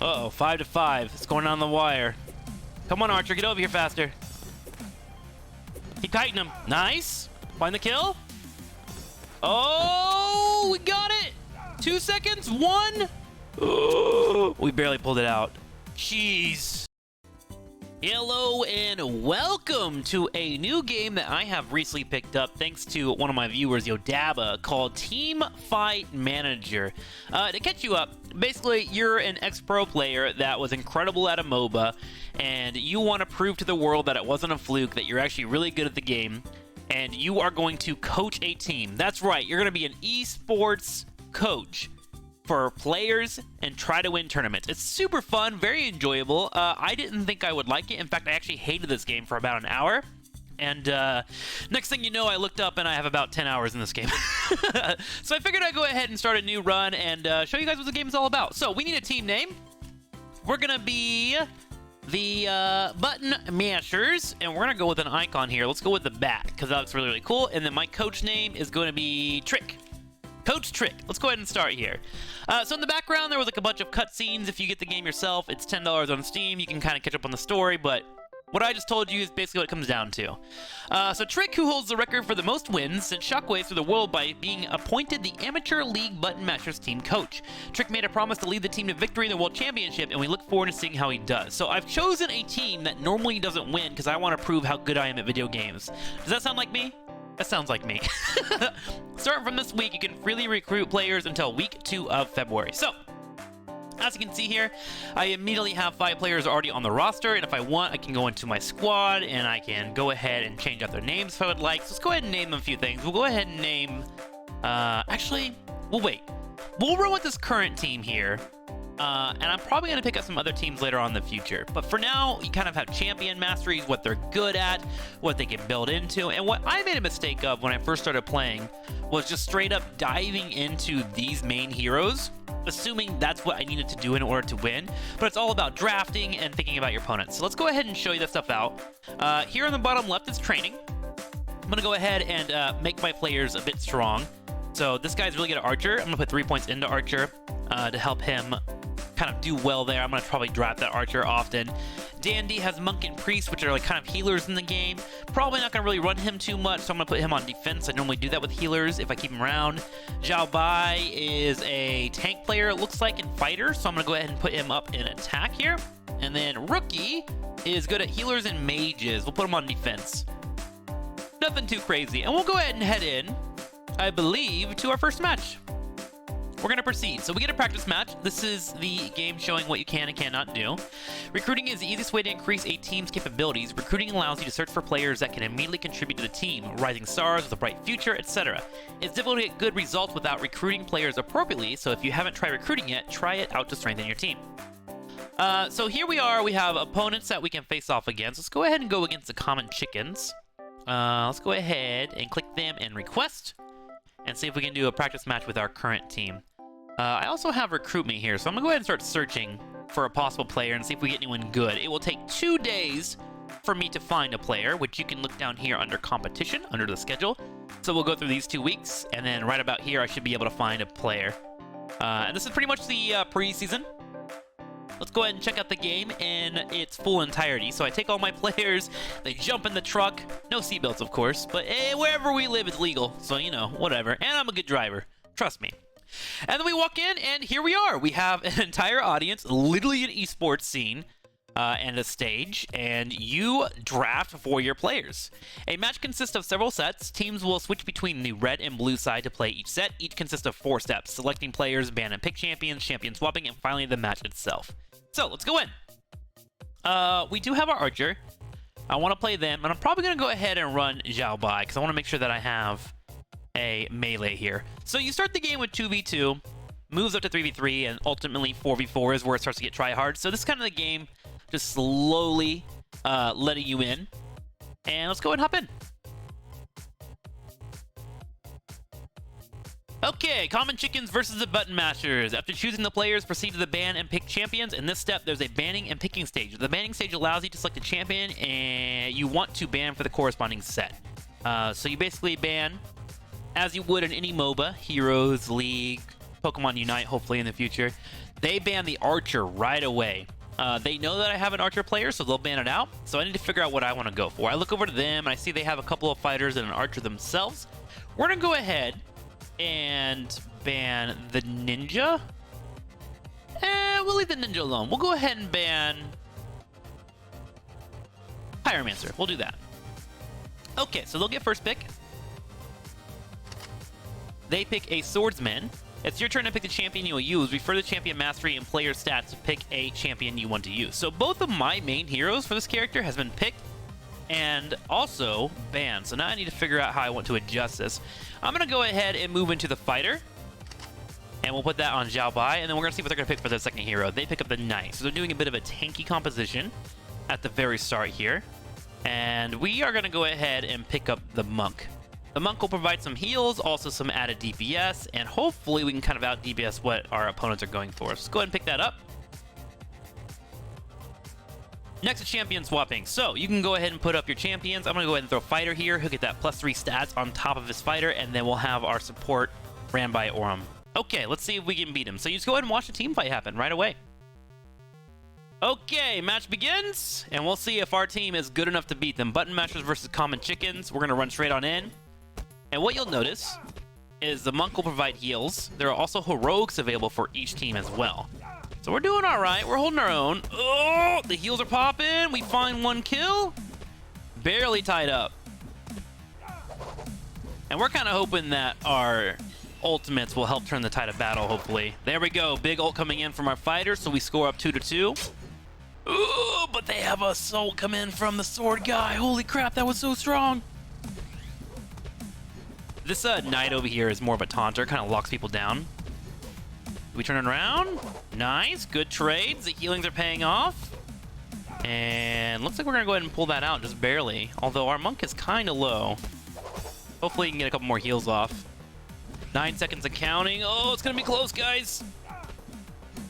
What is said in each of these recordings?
Uh-oh, 5 to 5. It's going on the wire. Come on, Archer, get over here faster. Keep kiting him. Nice. Find the kill. Oh, we got it. 2 seconds. 1. Oh, we barely pulled it out. Jeez. Hello and welcome to a new game that I have recently picked up thanks to one of my viewers, Yodaba, called Team Fight Manager. To catch you up, basically you're an ex-pro player that was incredible at a MOBA and you want to prove to the world that it wasn't a fluke, that you're actually really good at the game, and you are going to coach a team. That's right, you're going to be an esports coach for players and try to win tournaments. It's super fun, very enjoyable. I didn't think I would like it. In fact, I actually hated this game for about an hour. And next thing you know, I looked up and I have about 10 hours in this game. So I figured I'd go ahead and start a new run and show you guys what the game is all about. So we need a team name. We're going to be the Button Mashers, and we're going to go with an icon here. Let's go with the bat, because that looks really, really cool. And then my coach name is going to be Trick. Coach Trick. Let's go ahead and start here. So in the background, there was like a bunch of cutscenes. If you get the game yourself, it's $10 on Steam. You can kind of catch up on the story, but what I just told you is basically what it comes down to. So Trick, who holds the record for the most wins, sent shockwaves through the world by being appointed the Amateur League Button Mashers team coach. Trick made a promise to lead the team to victory in the World Championship, and we look forward to seeing how he does. So I've chosen a team that normally doesn't win because I want to prove how good I am at video games. Does that sound like me? That sounds like me. Starting from this week, you can freely recruit players until week 2 of February. So, as you can see here, I immediately have 5 players already on the roster, and if I want, I can go into my squad, and I can go ahead and change out their names if I would like. So let's go ahead and name them a few things. We'll go ahead and name... actually, we'll wait. We'll run with this current team here. And I'm probably going to pick up some other teams later on in the future. But for now, you kind of have champion masteries, what they're good at, what they can build into. And what I made a mistake of when I first started playing was just straight up diving into these main heroes, assuming that's what I needed to do in order to win. But it's all about drafting and thinking about your opponents. So let's go ahead and show you that stuff out. Here on the bottom left is training. I'm going to go ahead and make my players a bit strong. So this guy's really good at Archer. I'm going to put 3 points into Archer to help him kind of do well there. I'm going to probably draft that Archer often. Dandy has Monk and Priest, which are like kind of healers in the game. Probably not going to really run him too much, so I'm going to put him on defense. I normally do that with healers if I keep him around. Zhao Bai is a tank player, it looks like, and fighter, so I'm going to go ahead and put him up in attack here. And then Rookie is good at healers and mages. We'll put him on defense. Nothing too crazy. And we'll go ahead and head in, I believe, to our first match. We're going to proceed. So we get a practice match. This is the game showing what you can and cannot do. Recruiting is the easiest way to increase a team's capabilities. Recruiting allows you to search for players that can immediately contribute to the team, rising stars with a bright future, etc. It's difficult to get good results without recruiting players appropriately, so if you haven't tried recruiting yet, try it out to strengthen your team. So here we are. We have opponents that we can face off against. Let's go ahead and go against the common chickens. Let's go ahead and click them and request, and see if we can do a practice match with our current team. I also have recruitment here, so I'm going to go ahead and start searching for a possible player and see if we get anyone good. It will take 2 days for me to find a player, which you can look down here under competition, under the schedule. So we'll go through these 2 weeks, and then right about here I should be able to find a player. And this is pretty much the preseason. Let's go ahead and check out the game in its full entirety. So I take all my players, they jump in the truck, no seatbelts of course, but wherever we live it's legal, so you know, whatever. And I'm a good driver, trust me. And then we walk in, and here we are. We have an entire audience, literally an esports scene, and a stage, and you draft for your players. A match consists of several sets. Teams will switch between the red and blue side to play each set. Each consists of 4 steps: selecting players, ban and pick champions, champion swapping, and finally the match itself. So let's go in. We do have our Archer. I want to play them, and I'm probably going to go ahead and run Zhao Bai, because I want to make sure that I have a melee here. So you start the game with 2v2, moves up to 3v3, and ultimately 4v4 is where it starts to get try hard. So this is kind of the game, just slowly letting you in. And let's go and hop in. Okay, common chickens versus the button mashers. After choosing the players, proceed to the ban and pick champions. In this step, there's a banning and picking stage. The banning stage allows you to select a champion and you want to ban for the corresponding set. So you basically ban as you would in any MOBA, Heroes, League, Pokemon Unite, hopefully in the future. they ban the archer right away. They know that I have an archer player, so they'll ban it out. So I need to figure out what I want to go for. I look over to them, and I see they have a couple of fighters and an archer themselves. We're going to go ahead and ban the ninja. We'll leave the ninja alone. We'll go ahead and ban Pyromancer. We'll do that. Okay, so they'll get first pick. They pick a swordsman. It's your turn to pick the champion you will use. Refer to champion mastery and player stats to pick a champion you want to use. So both of my main heroes for this character has been picked and also banned. So now I need to figure out how I want to adjust this. I'm going to go ahead and move into the fighter. And we'll put that on Zhao Bai. And then we're going to see what they're going to pick for their second hero. They pick up the knight. So they're doing a bit of a tanky composition at the very start here. And we are going to go ahead and pick up the monk. The monk will provide some heals, also some added DPS, and hopefully we can kind of out DPS what our opponents are going for. So let's go ahead and pick that up. Next is champion swapping. So you can go ahead and put up your champions. I'm going to go ahead and throw fighter here. He'll get that +3 stats on top of his fighter, and then we'll have our support ran by Aurum. Okay, let's see if we can beat him. So you just go ahead and watch the team fight happen right away. Okay, match begins, and we'll see if our team is good enough to beat them. Button mashers versus common chickens. We're going to run straight on in. And what you'll notice is the monk will provide heals. There are also heroics available for each team as well. So we're doing all right. We're holding our own. Oh, the heals are popping. We find one kill. Barely tied up. And we're kind of hoping that our ultimates will help turn the tide of battle, hopefully. There we go. Big ult coming in from our fighters, so we score up 2-2. Ooh, but they have a soul come in from the sword guy. Holy crap, that was so strong. This knight over here is more of a taunter, kind of locks people down. We turn it around. Nice, good trades. The healings are paying off. And looks like we're going to go ahead and pull that out just barely. Although our monk is kind of low. Hopefully he can get a couple more heals off. 9 seconds and counting. Oh, it's going to be close, guys.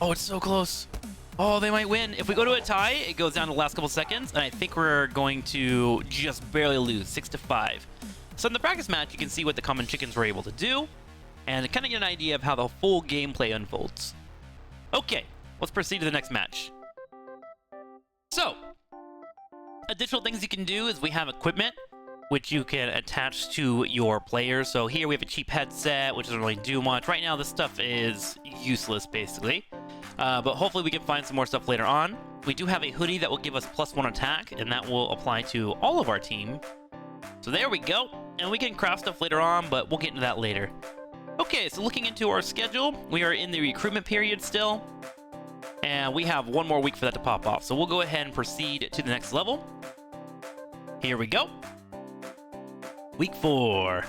Oh, it's so close. Oh, they might win. If we go to a tie, it goes down to the last couple seconds. And I think we're going to just barely lose, 6-5. So in the practice match, you can see what the common chickens were able to do, and kind of get an idea of how the full gameplay unfolds. Okay, let's proceed to the next match. So, additional things you can do is we have equipment, which you can attach to your players. So here we have a cheap headset, which doesn't really do much. Right now, this stuff is useless, basically. But hopefully we can find some more stuff later on. We do have a hoodie that will give us +1 attack, and that will apply to all of our team. So there we go, and we can craft stuff later on, but we'll get into that later. Okay, so looking into our schedule, we are in the recruitment period still, and we have one more week for that to pop off. So we'll go ahead and proceed to the next level. Here we go. Week 4.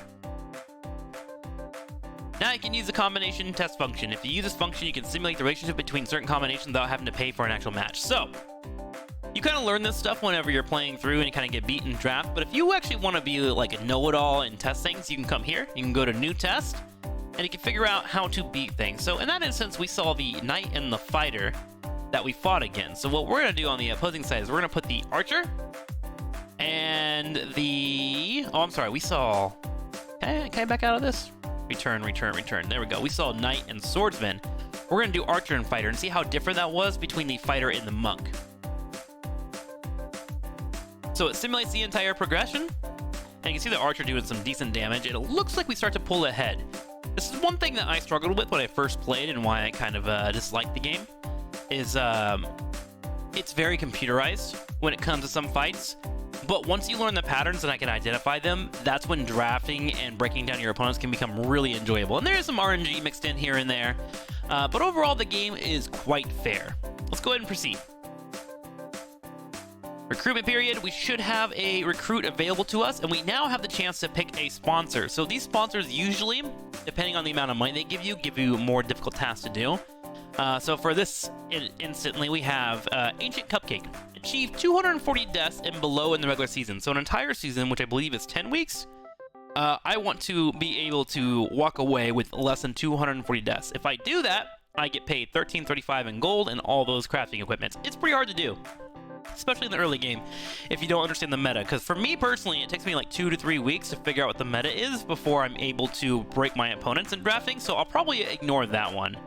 Now you can use the combination test function. If you use this function, you can simulate the relationship between certain combinations without having to pay for an actual match. So, you kind of learn this stuff whenever you're playing through and you kind of get beat in draft, but if you actually want to be like a know-it-all and test things, you can come here, you can go to New Test, and you can figure out how to beat things. So in that instance, we saw the knight and the fighter that we fought against. So what we're going to do on the opposing side is we're going to put the archer and the... Oh, I'm sorry, we saw... Can I back out of this? Return. There we go. We saw knight and swordsman. We're going to do archer and fighter and see how different that was between the fighter and the monk. So it simulates the entire progression, and you can see the archer doing some decent damage, and it looks like we start to pull ahead. This is one thing that I struggled with when I first played and why I kind of disliked the game, is it's very computerized when it comes to some fights, but once you learn the patterns and I can identify them, that's when drafting and breaking down your opponents can become really enjoyable. And there is some RNG mixed in here and there, but overall the game is quite fair. Let's go ahead and proceed. Recruitment period, we should have a recruit available to us, and we now have the chance to pick a sponsor. So these sponsors usually, depending on the amount of money they give you more difficult tasks to do. So for this instantly, we have Ancient Cupcake. Achieve 240 deaths and below in the regular season. So an entire season, which I believe is 10 weeks, I want to be able to walk away with less than 240 deaths. If I do that, I get paid $13.35 in gold and all those crafting equipments. It's pretty hard to do. especially in the early game, if you don't understand the meta. Because for me personally, it takes me like 2 to 3 weeks to figure out what the meta is before I'm able to break my opponents in drafting, so I'll probably ignore that one.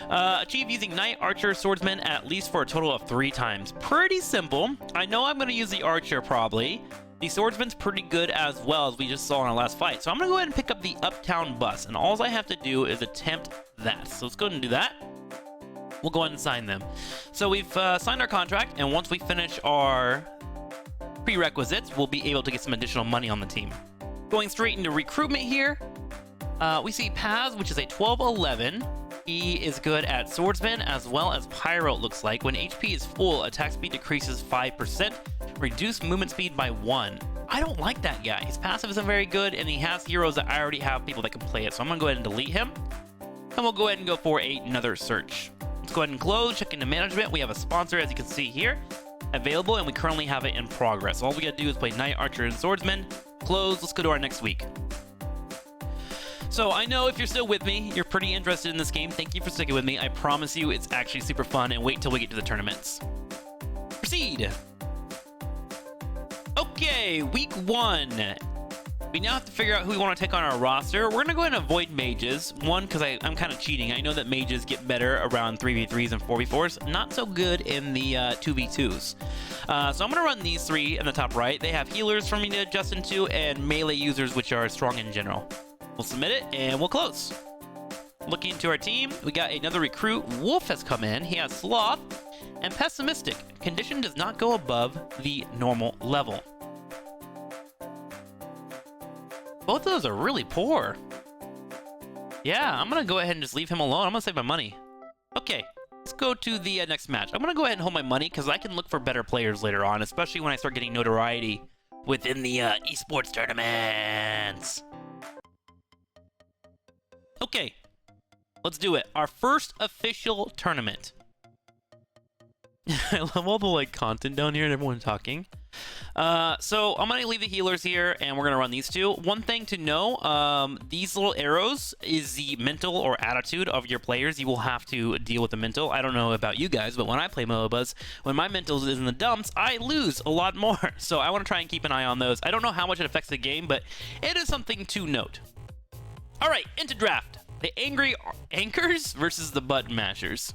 Achieve using Knight, Archer, Swordsman at least for a total of 3 times. Pretty simple. I know I'm going to use the Archer probably. The Swordsman's pretty good as well, as we just saw in our last fight. So I'm going to go ahead and pick up the Uptown Bus, and all I have to do is attempt that. So let's go ahead and do that. We'll go ahead and sign them. So we've signed our contract, and once we finish our prerequisites, we'll be able to get some additional money on the team. Going straight into recruitment here, we see Paz, which is a 12-11. He is good at Swordsman as well as Pyro, it looks like. When HP is full, attack speed decreases 5%, reduce movement speed by 1. I don't like that guy. His passive isn't very good, and he has heroes that I already have people that can play it. So I'm going to go ahead and delete him, and we'll go ahead and go for another search. Let's go ahead and close, check into management. We have a sponsor, as you can see here, available, and we currently have it in progress. All we gotta do is play Knight, Archer, and Swordsman. Close, let's go to our next week. So I know if you're still with me, you're pretty interested in this game. Thank you for sticking with me. I promise you it's actually super fun, and wait till we get to the tournaments. Proceed. Okay, week 1. We now have to figure out who we want to take on our roster. We're going to go ahead and avoid mages. One, because I'm kind of cheating. I know that mages get better around 3v3s and 4v4s. Not so good in the 2v2s. So I'm going to run these 3 in the top right. They have healers for me to adjust into and melee users, which are strong in general. We'll submit it, and we'll close. Looking into our team, we got another recruit. Wolf has come in. He has Sloth and Pessimistic. Condition does not go above the normal level. Both of those are really poor. Yeah, I'm going to go ahead and just leave him alone. I'm going to save my money. Okay, let's go to the next match. I'm going to go ahead and hold my money because I can look for better players later on, especially when I start getting notoriety within the esports tournaments. Okay, let's do it. Our first official tournament. I love all the like content down here and everyone talking. So I'm going to leave the healers here, and we're going to run these 2. One thing to know, these little arrows is the mental or attitude of your players. You will have to deal with the mental. I don't know about you guys, but when I play MOBAs, when my mental is in the dumps, I lose a lot more. So I want to try and keep an eye on those. I don't know how much it affects the game, but it is something to note. All right, into draft. The angry anchors versus the button mashers.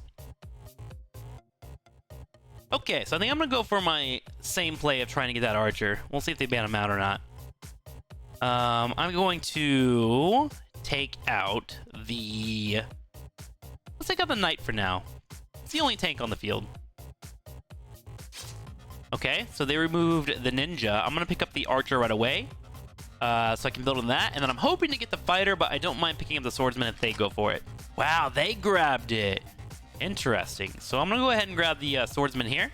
Okay, so I think I'm going to go for my same play of trying to get that Archer. We'll see if they ban him out or not. I'm going to take out the... Let's take out the Knight for now. It's the only tank on the field. Okay, so they removed the Ninja. I'm going to pick up the Archer right away. So I can build on that. And then I'm hoping to get the Fighter, but I don't mind picking up the Swordsman if they go for it. Wow, they grabbed it. Interesting. So I'm going to go ahead and grab the Swordsman here.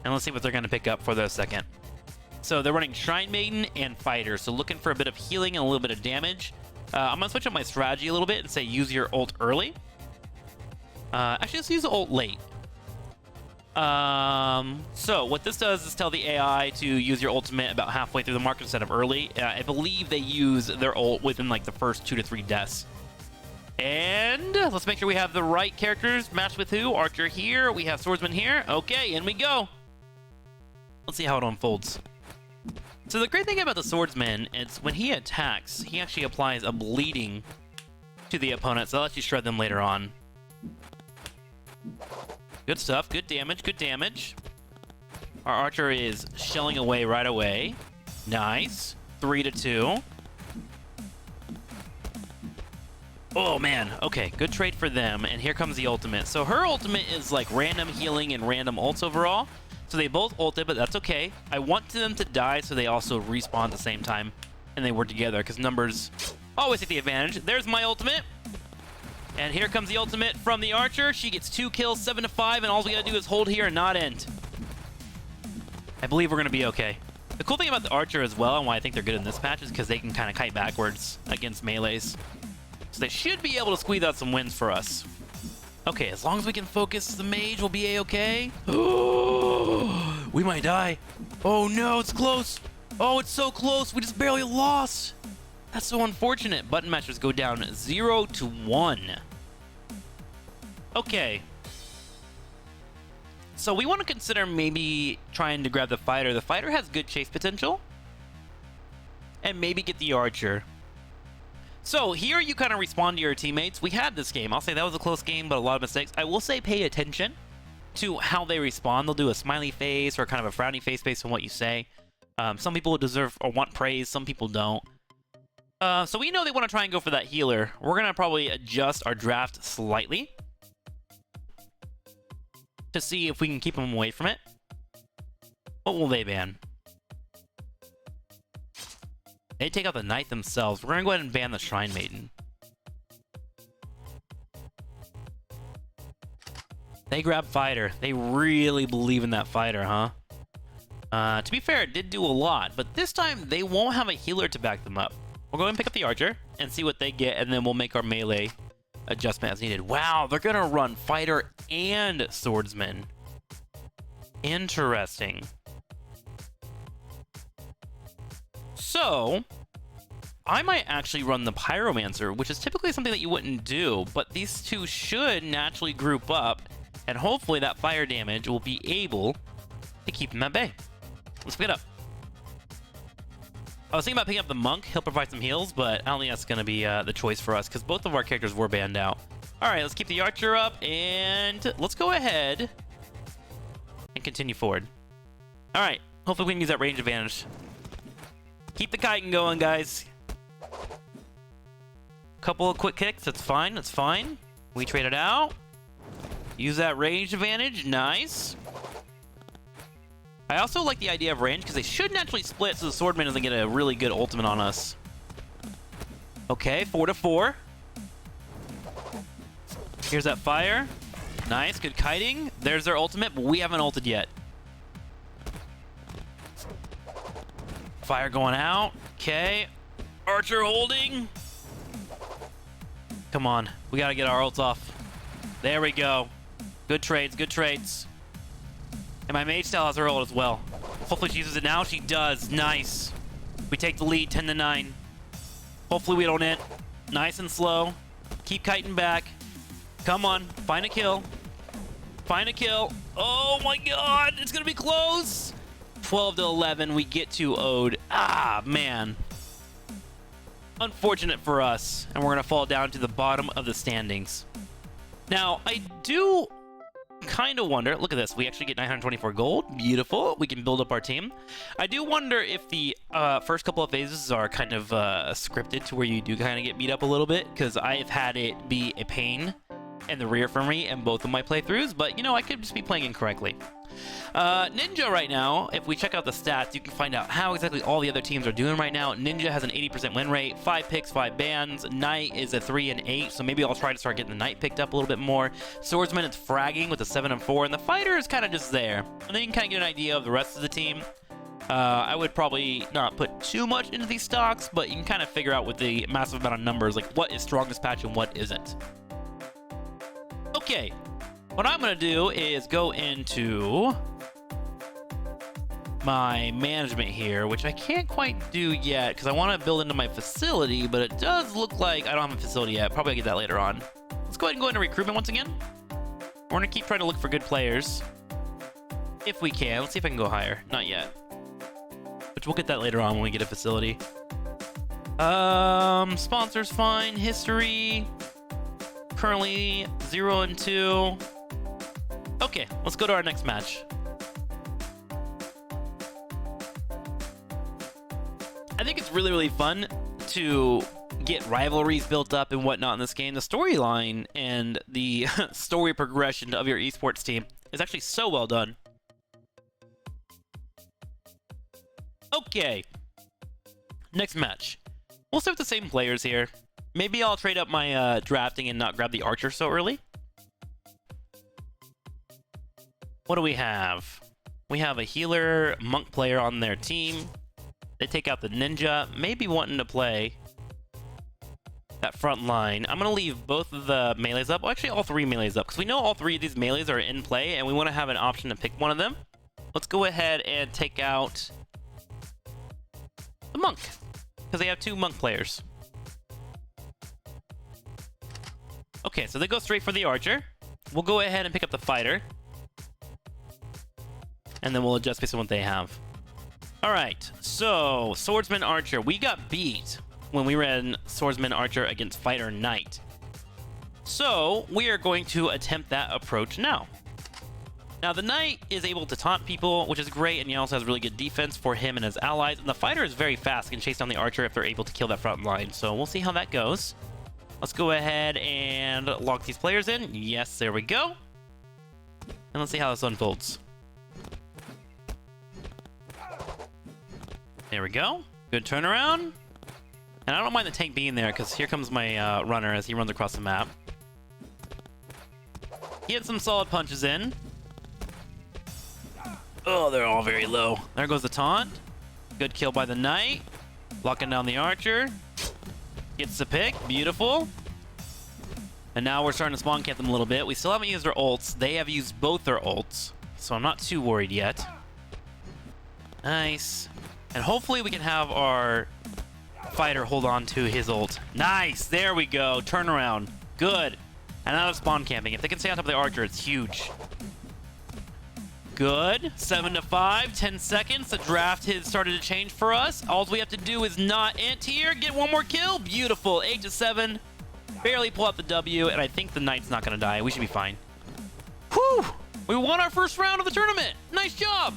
And let's see what they're going to pick up for the second. So they're running Shrine Maiden and Fighter. So looking for a bit of healing and a little bit of damage. I'm going to switch up my strategy a little bit and say use your ult early. Actually, let's use the ult late. So what this does is tell the AI to use your ultimate about halfway through the mark instead of early. I believe they use their ult within like the first 2 to 3 deaths. And let's make sure we have the right characters matched with who. Archer here. We have Swordsman here. Okay, in we go. Let's see how it unfolds. So the great thing about the Swordsman is when he attacks, he actually applies a bleeding to the opponent, so that lets you shred them later on. Good stuff. Good damage. Good damage. Our Archer is shelling away right away. Nice. 3-2. Oh, man. Okay, good trade for them. And here comes the ultimate. So her ultimate is like random healing and random ults overall. So they both ulted, but that's okay. I want them to die so they also respawn at the same time. And they work together because numbers always take the advantage. There's my ultimate. And here comes the ultimate from the Archer. She gets 2 kills, 7-5, and all we gotta do is hold here and not end. I believe we're gonna be okay. The cool thing about the Archer as well, and why I think they're good in this match, is because they can kind of kite backwards against melees. So they should be able to squeeze out some wins for us. Okay, as long as we can focus the mage, we'll be a-okay. We might die. Oh no, it's close. Oh, it's so close. We just barely lost. That's so unfortunate. Button mashers go down 0-1. Okay. So we want to consider maybe trying to grab the fighter. The fighter has good chase potential. And maybe get the archer. So here you kind of respond to your teammates. We had this game. I'll say that was a close game, but a lot of mistakes. I will say pay attention to how they respond. They'll do a smiley face or kind of a frowny face based on what you say. Some people deserve or want praise. Some people don't. So we know they want to try and go for that healer. We're going to probably adjust our draft slightly to see if we can keep them away from it. What will they ban? They take out the knight themselves. We're going to go ahead and ban the Shrine Maiden. They grab fighter. They really believe in that fighter, huh? To be fair, it did do a lot, but this time they won't have a healer to back them up. We'll go ahead and pick up the archer and see what they get, and then we'll make our melee adjustment as needed. Wow, they're going to run fighter and swordsman. Interesting. So, I might actually run the Pyromancer, which is typically something that you wouldn't do, but these two should naturally group up, and hopefully that fire damage will be able to keep them at bay. Let's pick it up. I was thinking about picking up the Monk. He'll provide some heals, but I don't think that's going to be the choice for us, because both of our characters were banned out. Alright, let's keep the Archer up, and let's go ahead and continue forward. Alright, hopefully we can use that range advantage. Keep the kiting going, guys. Couple of quick kicks. That's fine. That's fine. We trade it out. Use that range advantage. Nice. I also like the idea of range because they should naturally split so the Swordman doesn't get a really good ultimate on us. Okay, 4-4. Here's that fire. Nice. Good kiting. There's their ultimate, but we haven't ulted yet. Fire going out. Okay. Archer holding. Come on. We got to get our ults off. There we go. Good trades. Good trades. And my mage style has her ult as well. Hopefully she uses it now. She does. Nice. We take the lead 10-9. Hopefully we don't hit. Nice and slow. Keep kiting back. Come on. Find a kill. Find a kill. Oh my god. It's going to be close. 12-11, we get to Ode. Ah, man. Unfortunate for us. And we're going to fall down to the bottom of the standings. Now, I do kind of wonder. Look at this. We actually get 924 gold. Beautiful. We can build up our team. I do wonder if the first couple of phases are kind of scripted to where you do kind of get beat up a little bit. Because I've had it be a pain in the rear for me in both of my playthroughs. But, you know, I could just be playing incorrectly. Ninja right now, if we check out the stats, you can find out how exactly all the other teams are doing right now. Ninja has an 80% win rate, 5 picks, 5 bans. Knight is a 3 and 8, so maybe I'll try to start getting the Knight picked up a little bit more. Swordsman is fragging with a 7 and 4, and the Fighter is kind of just there. And then you can kind of get an idea of the rest of the team. I would probably not put too much into these stocks, but you can kind of figure out with the massive amount of numbers, like what is strongest patch and what isn't. Okay, what I'm going to do is go into my management here, which I can't quite do yet because I want to build into my facility, but it does look like I don't have a facility yet. Probably I'll get that later on. Let's go ahead and go into recruitment once again. We're going to keep trying to look for good players if we can. Let's see if I can go higher. Not yet. Which we'll get that later on when we get a facility. Sponsors fine. History. Currently 0 and 2. Okay, let's go to our next match. I think it's really, really fun to get rivalries built up and whatnot in this game. The storyline and the story progression of your esports team is actually so well done. Okay. Next match. We'll start with the same players here. Maybe I'll trade up my drafting and not grab the archer so early. What do we have? We have a healer monk player on their team. They take out the ninja, maybe wanting to play that front line. I'm going to leave both of the melees up. Well, actually, all 3 melees up, because we know all 3 of these melees are in play, and we want to have an option to pick one of them. Let's go ahead and take out the monk, because they have 2 monk players. Okay, so they go straight for the archer. We'll go ahead and pick up the fighter. and then we'll adjust based on what they have. All right, so Swordsman Archer. We got beat when we ran Swordsman Archer against Fighter Knight. So we are going to attempt that approach now. Now, the Knight is able to taunt people, which is great, and he also has really good defense for him and his allies. And the Fighter is very fast, can chase down the Archer if they're able to kill that front line. So we'll see how that goes. Let's go ahead and lock these players in. Yes, there we go. And let's see how this unfolds. There we go. Good turnaround. And I don't mind the tank being there, because here comes my runner as he runs across the map. He had some solid punches in. Oh, they're all very low. There goes the taunt. Good kill by the Knight. Locking down the Archer. Gets the pick. Beautiful. And now we're starting to spawn camp them a little bit. We still haven't used their ults. They have used both their ults, so I'm not too worried yet. Nice. And hopefully we can have our fighter hold on to his ult. Nice. There we go. Turnaround. Good. And now they're spawn camping. If they can stay on top of the Archer, it's huge. Good. 7 to 5. 10 seconds. The draft has started to change for us. All we have to do is not int here. Get one more kill. Beautiful. 8 to 7. Barely pull out the W, and I think the Knight's not going to die. We should be fine. Whew! We won our first round of the tournament. Nice job.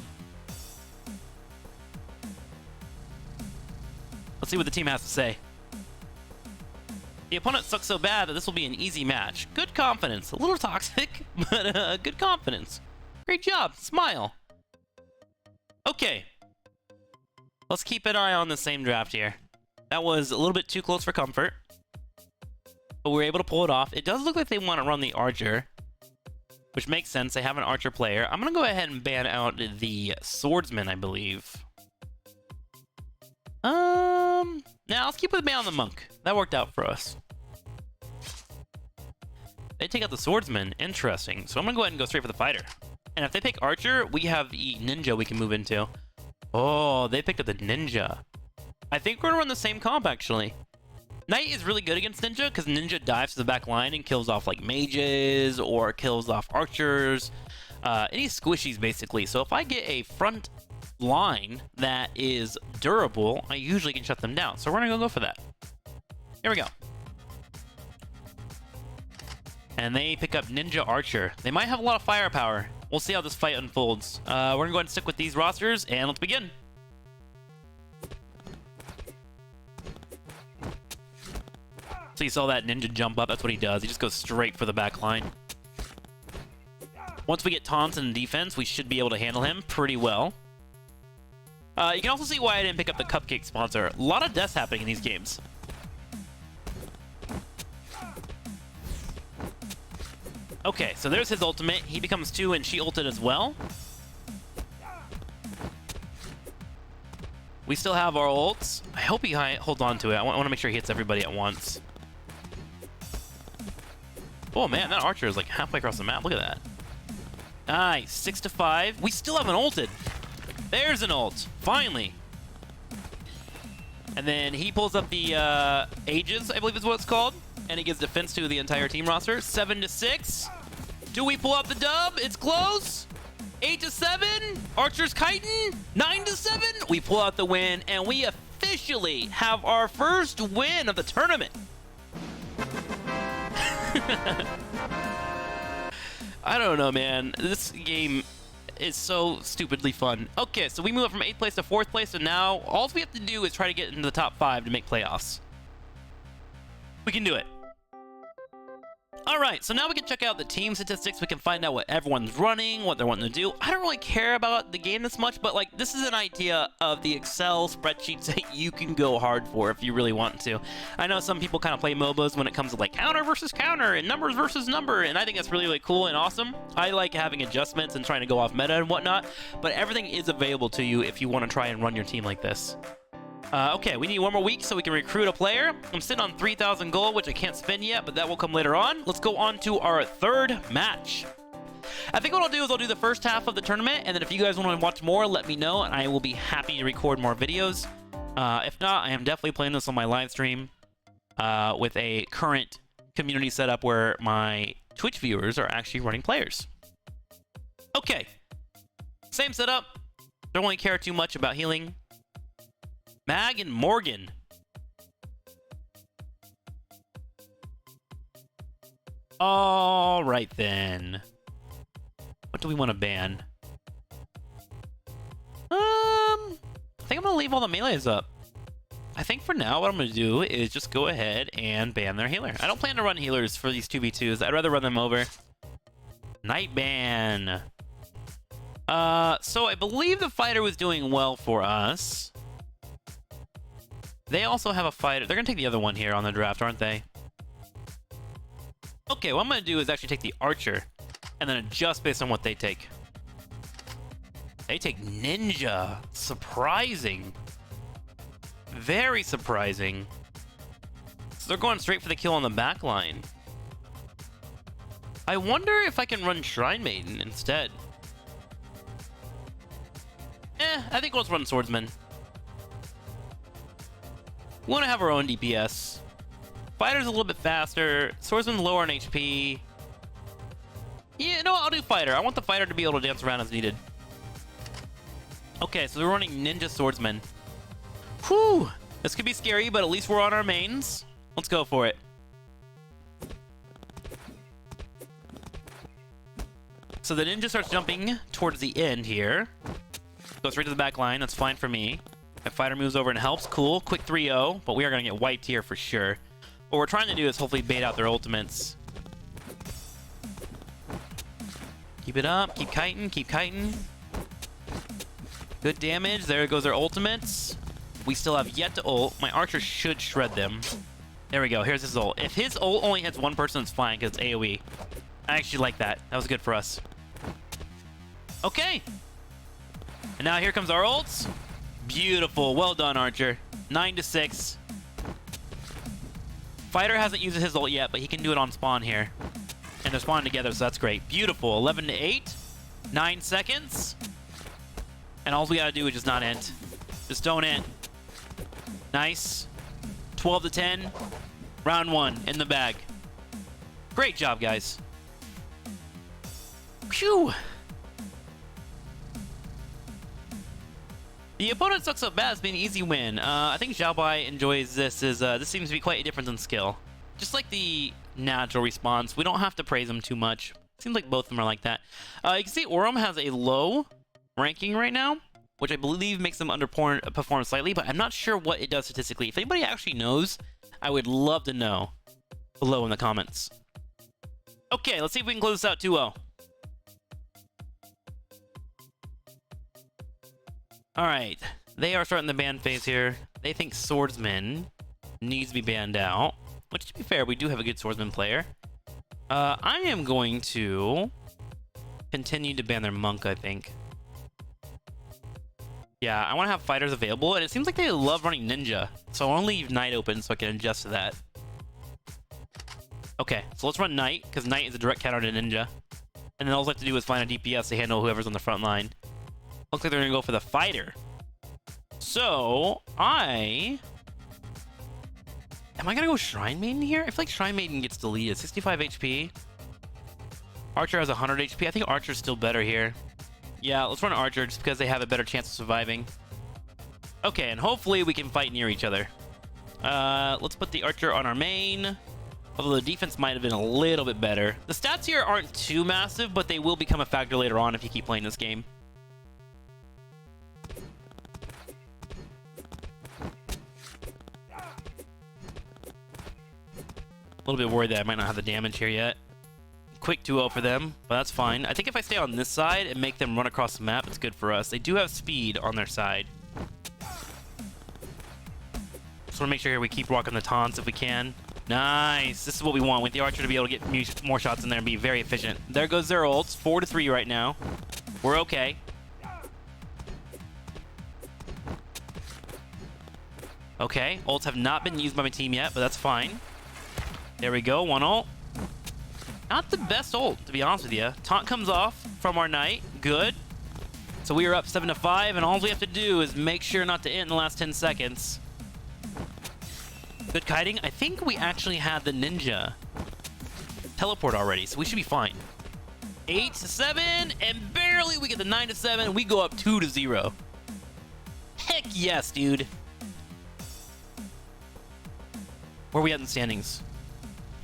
Let's see what the team has to say. The opponent sucks so bad that this will be an easy match. Good confidence. A little toxic, but good confidence. Great job. Smile. Okay. Let's keep an eye on the same draft here. That was a little bit too close for comfort, but we were able to pull it off. It does look like they want to run the Archer, which makes sense. They have an Archer player. I'm going to go ahead and ban out the Swordsman, I believe. Now let's keep with the ban on the Monk. That worked out for us. They take out the Swordsman. Interesting. So I'm going to go ahead and go straight for the Fighter. And if they pick Archer, we have the Ninja we can move into. Oh, they picked up the Ninja. I think we're going to run the same comp, actually. Knight is really good against Ninja because Ninja dives to the back line and kills off like mages or kills off archers. Any squishies, basically. So if I get a front line that is durable, I usually can shut them down. So we're going to go for that. Here we go. And they pick up Ninja Archer. They might have a lot of firepower. We'll see how this fight unfolds. We're going to go ahead and stick with these rosters, and let's begin. So you saw that Ninja jump up. That's what he does. He just goes straight for the back line. Once we get taunts and defense, we should be able to handle him pretty well. You can also see why I didn't pick up the Cupcake sponsor. A lot of deaths happening in these games. Okay, so there's his ultimate. He becomes 2, and she ulted as well. We still have our ults. I hope he holds on to it. I want to make sure he hits everybody at once. Oh, man, that Archer is like halfway across the map. Look at that. Nice. 6 to 5. We still haven't ulted. There's an ult. Finally. And then he pulls up the Aegis, I believe is what it's called. And he gives defense to the entire team roster. 7 to 6. Do we pull out the dub? It's close. 8 to 7. Archer's kiting. 9 to 7. We pull out the win, and we officially have our first win of the tournament. I don't know, man. This game is so stupidly fun. Okay, so we move up from 8th place to 4th place, and now all we have to do is try to get into the top 5 to make playoffs. We can do it. All right, so now we can check out the team statistics. We can find out what everyone's running, what they're wanting to do. I don't really care about the game this much, but like this is an idea of the Excel spreadsheets that you can go hard for if you really want to. I know some people kind of play MOBAs when it comes to like counter versus counter and numbers versus number, and I think that's really, really cool and awesome. I like having adjustments and trying to go off meta and whatnot, but everything is available to you if you want to try and run your team like this. Okay, we need one more week so we can recruit a player. I'm sitting on 3,000 gold, which I can't spend yet, but that will come later on. Let's go on to our third match. I think what I'll do is I'll do the first half of the tournament, and then if you guys want to watch more, let me know, and I will be happy to record more videos. If not, I am definitely playing this on my live stream with a current community setup where my Twitch viewers are actually running players. Okay. Same setup. Don't really care too much about healing. Mag and Morgan. All right then. What do we want to ban? I think I'm gonna leave all the melees up. I think for now what I'm gonna do is just go ahead and ban their healer. I don't plan to run healers for these 2v2s. I'd rather run them over. Night ban. So I believe the fighter was doing well for us. They also have a fighter. They're gonna take the other one here on the draft, aren't they? Okay, what I'm gonna do is actually take the archer and then adjust based on what they take. They take ninja. Surprising. Very surprising. So they're going straight for the kill on the back line. I wonder if I can run Shrine Maiden instead. I think let's run Swordsman. We want to have our own DPS. Fighter's a little bit faster. Swordsman's lower on HP. Yeah, no, I'll do Fighter. I want the Fighter to be able to dance around as needed. Okay, so we're running Ninja Swordsman. Whew! This could be scary, but at least we're on our mains. Let's go for it. So the ninja starts jumping towards the end here. Goes right to the back line. That's fine for me. If fighter moves over and helps, cool. Quick 3-0, but we are going to get wiped here for sure. What we're trying to do is hopefully bait out their ultimates. Keep it up. Keep kiting. Keep kiting. Good damage. There goes their ultimates. We still have yet to ult. My archer should shred them. There we go. Here's his ult. If his ult only hits one person, it's fine because it's AoE. I actually like that. That was good for us. Okay. And now here comes our ults. Beautiful. Well done, Archer. 9-6. Fighter hasn't used his ult yet, but he can do it on spawn here. And they're spawning together, so that's great. Beautiful. 11-8. 9 seconds. And all we gotta do is just not int. Just don't int. Nice. 12-10. Round 1 in the bag. Great job, guys. Phew. The opponent sucks so bad. It's been an easy win. I think Xiaobai enjoys this. This seems to be quite a difference in skill. Just like the natural response, we don't have to praise them too much. Seems like both of them are like that. You can see Orum has a low ranking right now, which I believe makes them underperform slightly, but I'm not sure what it does statistically. If anybody actually knows, I would love to know below in the comments. Okay, let's see if we can close this out 2-0. Alright, they are starting the ban phase here. They think Swordsman needs to be banned out, which, to be fair, we do have a good Swordsman player. I am going to continue to ban their Monk, I think. Yeah, I want to have fighters available, and it seems like they love running Ninja, so I want to leave Knight open so I can adjust to that. Okay, so let's run Knight, because Knight is a direct counter to Ninja. And then all I have to do is find a DPS to handle whoever's on the front line. Looks like they're going to go for the fighter. So, am I going to go Shrine Maiden here? I feel like Shrine Maiden gets deleted. 65 HP. Archer has 100 HP. I think Archer's still better here. Yeah, let's run Archer just because they have a better chance of surviving. Okay, and hopefully we can fight near each other. Let's put the Archer on our main. Although the defense might have been a little bit better. The stats here aren't too massive, but they will become a factor later on if you keep playing this game. A little bit worried that I might not have the damage here yet. Quick 2-0 for them, but that's fine. I think if I stay on this side and make them run across the map, it's good for us. They do have speed on their side. Just want to make sure here we keep rocking the taunts if we can. Nice. This is what we want. with the Archer to be able to get more shots in there and be very efficient. There goes their ults. 4-3 right now. We're okay. Okay. Ults have not been used by my team yet, but that's fine. There we go. One ult. Not the best ult, to be honest with you. Taunt comes off from our Knight. Good. So we are up 7-5, and all we have to do is make sure not to int in the last 10 seconds. Good kiting. I think we actually had the ninja teleport already, so we should be fine. 8-7, and barely we get the 9-7. We go up 2-0. Heck yes, dude. Where are we at in the standings?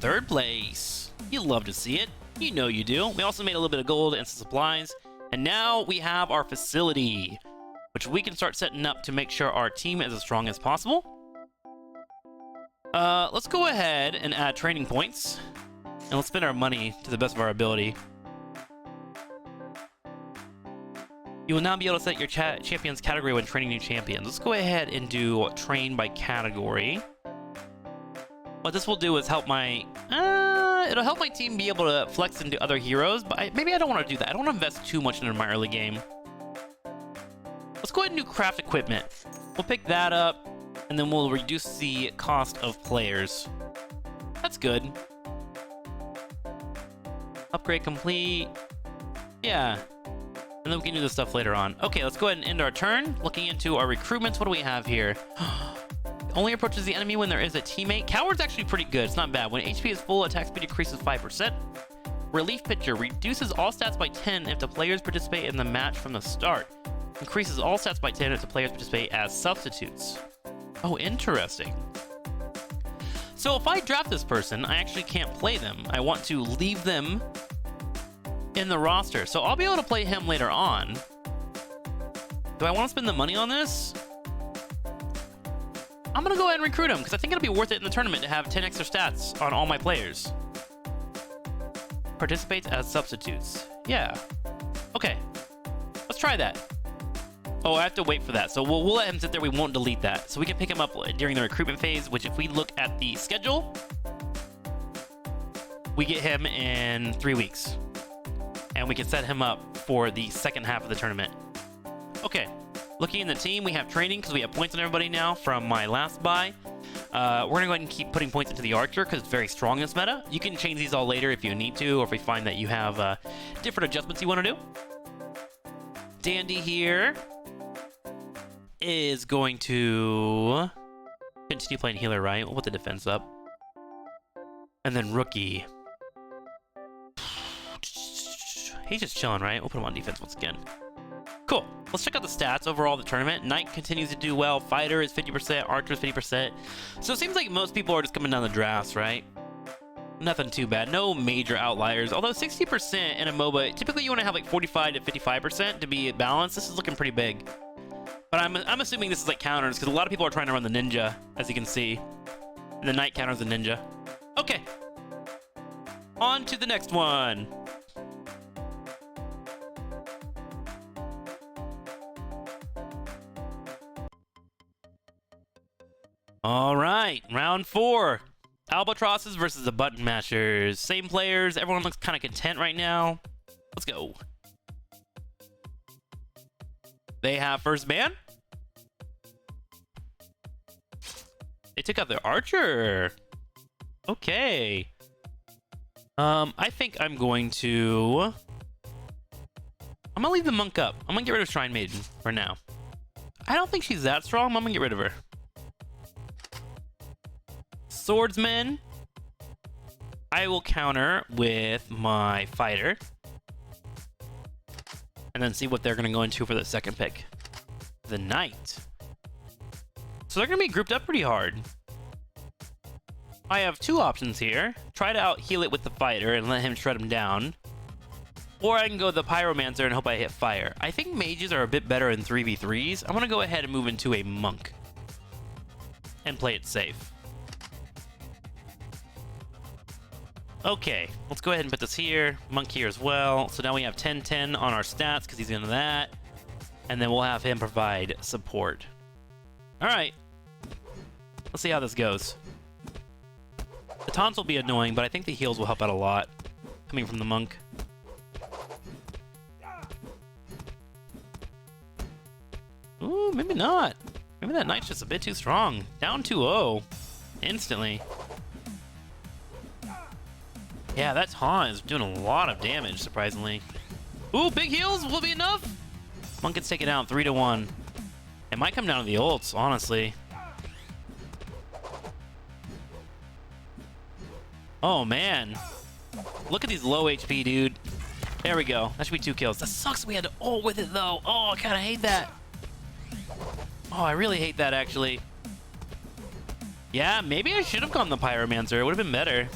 3rd place. You love to see it. You know you do. We also made a little bit of gold and some supplies. And now we have our facility, which we can start setting up to make sure our team is as strong as possible. Let's go ahead and add training points. And let's spend our money to the best of our ability. You will now be able to set your champions category when training new champions. Let's go ahead and do train by category. What this will do is help my... it'll help my team be able to flex into other heroes, but maybe I don't want to do that. I don't want to invest too much into my early game. Let's go ahead and do craft equipment. We'll pick that up, and then we'll reduce the cost of players. That's good. Upgrade complete. Yeah. And then we can do this stuff later on. Okay, let's go ahead and end our turn. Looking into our recruitments, what do we have here? Only approaches the enemy when there is a teammate. Coward's actually pretty good. It's not bad. When HP is full, attack speed decreases 5%. Relief Pitcher reduces all stats by 10 if the players participate in the match from the start. Increases all stats by 10 if the players participate as substitutes. Oh, interesting. So if I draft this person, I actually can't play them. I want to leave them in the roster. So I'll be able to play him later on. Do I want to spend the money on this? I'm going to go ahead and recruit him because I think it'll be worth it in the tournament to have 10 extra stats on all my players. Participates as substitutes. Yeah. Okay. Let's try that. Oh, I have to wait for that. So we'll let him sit there. We won't delete that. So we can pick him up during the recruitment phase, which if we look at the schedule, we get him in 3 weeks. And we can set him up for the second half of the tournament. Okay. Looking in the team, we have training because we have points on everybody now from my last buy. We're going to go ahead and keep putting points into the Archer because it's very strong in this meta. You can change these all later if you need to, or if we find that you have different adjustments you want to do. Dandy here is going to continue playing healer, right? We'll put the defense up. And then Rookie. He's just chilling, right? We'll put him on defense once again. Cool. Let's check out the stats overall of the tournament. Knight continues to do well. Fighter is 50%. Archer is 50%. So it seems like most people are just coming down the drafts, right? Nothing too bad. No major outliers. Although 60% in a MOBA, typically you want to have like 45 to 55% to be balanced. This is looking pretty big. But I'm assuming this is like counters because a lot of people are trying to run the ninja, as you can see. And the Knight counters the ninja. Okay. On to the next one. All right, round 4. Albatrosses versus the Button Mashers. Same players. Everyone looks kind of content right now. Let's go. They have first ban. They took out their Archer. Okay. I think I'm going to leave the Monk up. I'm gonna get rid of Shrine Maiden for now. I don't think she's that strong. I'm gonna get rid of her. Swordsman, I will counter with my Fighter. And then see what they're going to go into for the second pick. The Knight. So they're going to be grouped up pretty hard. I have 2 options here. Try to out-heal it with the Fighter and let him shred him down. Or I can go the Pyromancer and hope I hit fire. I think mages are a bit better in 3v3s. I'm going to go ahead and move into a Monk. And play it safe. Okay, let's go ahead and put this here. Monk here as well. So now we have 10-10 on our stats because he's into that. And then we'll have him provide support. All right. Let's see how this goes. The taunts will be annoying, but I think the heals will help out a lot. Coming from the Monk. Ooh, maybe not. Maybe that Knight's just a bit too strong. Down 2-0. Instantly. Yeah, that taunt is doing a lot of damage, surprisingly. Ooh, big heals will be enough. Monk gets taken out 3-1. It might come down to the ults, honestly. Oh, man. Look at these low HP, dude. There we go. That should be 2 kills. That sucks we had to ult with it, though. Oh, I kind of hate that. Oh, I really hate that, actually. Yeah, maybe I should have gone the Pyromancer. It would have been better.